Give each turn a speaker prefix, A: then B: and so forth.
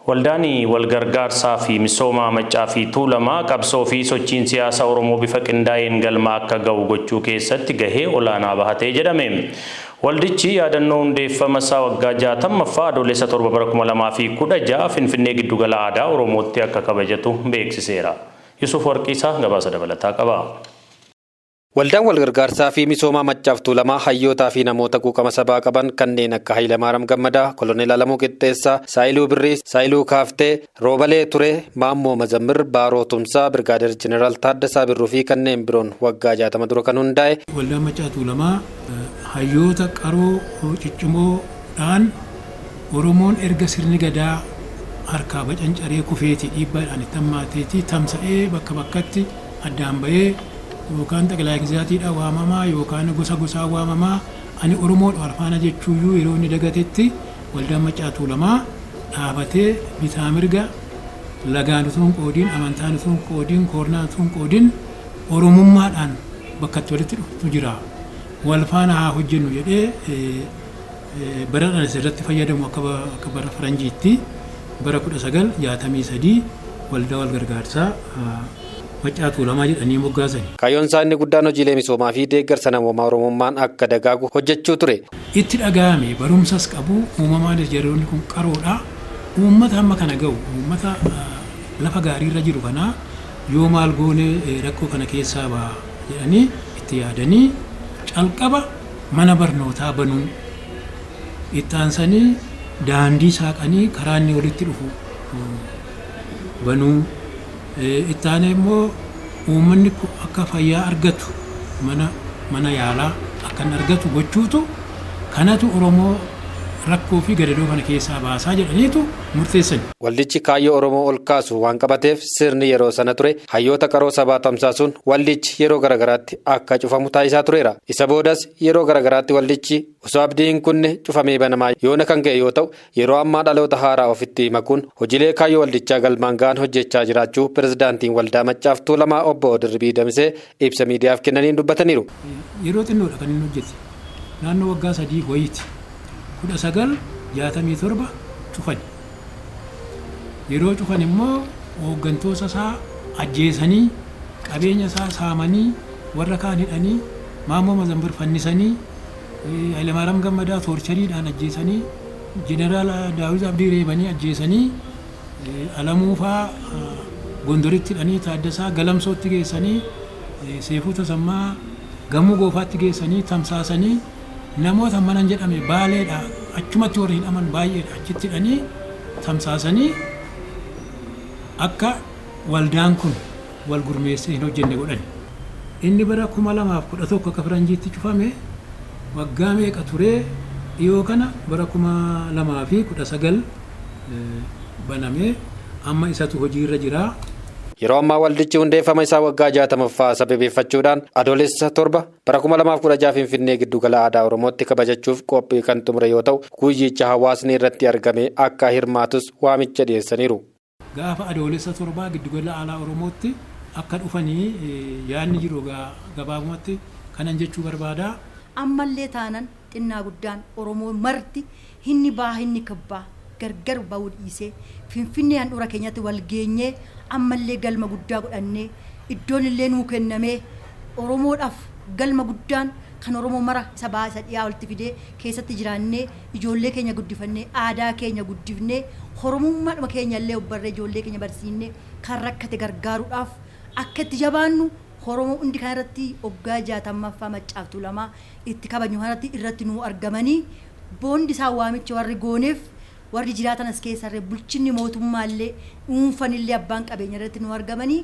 A: Waldaani walgargaarsaa fi misooma maccaa fi tuulamaa qabsoo fi sochiin siyaasa Oromoo bifa qindaa'een galma akka ga'u gochuu keessatti gahee olaanaa bahatee jedhame. Waldichi yaadannoo hundeeffama isaa waggaa 60ffaa adoolessa 7 bara 2016 Finfinnee giddugala aadaa Oromootti akka kabajatu beeksiseera. Yusuf Warqiisaa gabaasa dabalataa qaba.
B: Waldaan walgargaarsaa fi misooma maccaaf tuulamaa hayyootaa fi namoota quuqama sabaa qaban kanneen akka Hayilamaariyaam Gammadaa, Koloneel Alamuu Qixxeessaa, Saayiluu Birrii, Saayiluu Kaaftee, Roobalee Turee, Maammoo Mazammir, Baaroo Tumsaa, Birgaadeer Jeneraal Taaddasaa Birruu fi kanneen biroon waggaa 60 dura kan hundaa'e.
C: Waldaan maccaaf tuulamaa hayyoota qaroo ciccimoodhaan Oromoon erga sirni gadaa harkaa bacancaree kufeetii dhiibbaadhaan itti hammaateetii tamsa'ee bakka bakkatti addaan ba'ee yookaan xaqilaa gizaatiidha waamamaa yookaan gosa gosaa waamamaa ani Oromoodha alfaana jechuuyyuu yeroo inni dagatetti waldaan maccaaf tuulamaa dhaabatee bitaa mirga lagaan utuu hin qoodiin amantaan utuu hin qoodiin koornaan utuu hin qoodiin Oromummaadhaan bakka itti walitti dhuftu jira. Walfaana haa hojjennu jedhee bara irratti fayyadamu akka bara faranjiitti bara 1963 waldaa walgargaarsaa maccaaf tuulamaa jedhanii moggaasan.
B: Kaayyoon isaa inni guddaan hojiilee misoomaa fi deeggarsa namoomaa Oromummaan akka dagaagu hojjechuu ture.
C: Itti dhaga'ame barumsas qabu uumamaanis yeroonni kun qaroodha. Uummata amma kana ga'u uummata lafa gaariirra jiru kana yoo maal goone rakkoo kana keessaa ba'a jedhanii itti yaadanii calqaba mana barnootaa banuu itti aansanii daandii saaqanii karaa inni walitti dhufu banuu itti aanee immoo uummanni akka fayyaa argatu mana yaalaa akka argatu gochuutu kanatu Oromoo rakkoo fi gadadoo kana keessaa baasaa jedhaniitu murteessan.
B: Waldichi kaayyoo Oromoo ol kaasu waan qabateef sirni yeroo sana ture hayyoota qaroo sabaa tamsaasuun waldichi yeroo garagaraatti akka cufamu taasisaa tureera. Isa boodas yeroo garagaraatti waldichi osoo abdiin kunne cufamee banamaa yoona kan ga'e yoo ta'u yeroo ammaa dhaloota haaraa ofitti makuun hojiilee kaayyoo waldichaa galmaan ga'an hojjechaa jiraachuu pirezidaantiin waldaa maccaaf tuulamaa obbo Dirribii Damsee ibsa miidiyaaf kennaniin dubbataniiru.
C: Yeroo xinnoodha kan inni hojjete naannoo waggaa 3 wayiiti. 1967 cufan yeroo cufan immoo hooggantoota isaa ajjeesanii qabeenya isaa saamanii warra kaan hidhanii Maammoo Mazammir fannisanii Hayilamaariyaam Gammadaa toorchariidhaan ajjeesanii Jeneraal Daawit Abdii reebanii ajjeesanii Alamuu faa Gondoritti hidhanii Taaddasaa Galamsootti geessanii Seefuu Tasammaa Gamoo Goofaatti geessanii tamsaasanii namoota manan jedhame baaleedha achumatti warri hidhaman baay'eedha achitti hidhanii tamsaasanii akka waldaan kun wal gurmeessee hin hojjenne godhan. Inni bara 2011 akka faranjiitti cufame waggaa meeqa turee dhiyoo kana bara 2019 banamee amma isatu hojiirra jira.
B: Yeroo ammaa waldichi hundeeffama isaa waggaa 60ffaa sababeeffachuudhaan adoolessa 7 bara 2016 Finfinnee giddugala aadaa Oromootti kabajachuuf qophii kan xumure yoo ta'u guyyicha hawaasni irratti argame akka hirmaatus waamicha dhiyeessaniiru.
C: Gaafa adoolessa 7 giddugala aadaa Oromootti akka dhufanii yaadni jiru gabaabumatti kanan jechuu barbaada.
D: Ammallee taanan xinnaa guddaan Oromoo marti hinni baa hinni kabbaa gargar ba'uu dhiisee Finfinnee handhuura keenyatti wal geenyee ammallee galma guddaa godhannee iddoon illee nuu kennamee Oromoodhaaf galma guddaan kan Oromoo mara isa baa isa dhiyaa walitti fidee keessatti jiraannee ijoollee keenya guddifannee aadaa keenya guddifnee Oromummaadhuma keenya illee obbarree ijoollee keenya barsiisnee kan rakkate gargaaruudhaaf akka itti jabaannu Oromoo hundi kan irratti waggaa 60ffaa maccaaf tuulamaa itti kabajnu kanatti irratti nuu argamanii boondi isaa waamicha warri gooneef warri jiraatan as keessarree bulchinni mootummaallee dhuunfanillee abbaan qabeenya irratti nu argamanii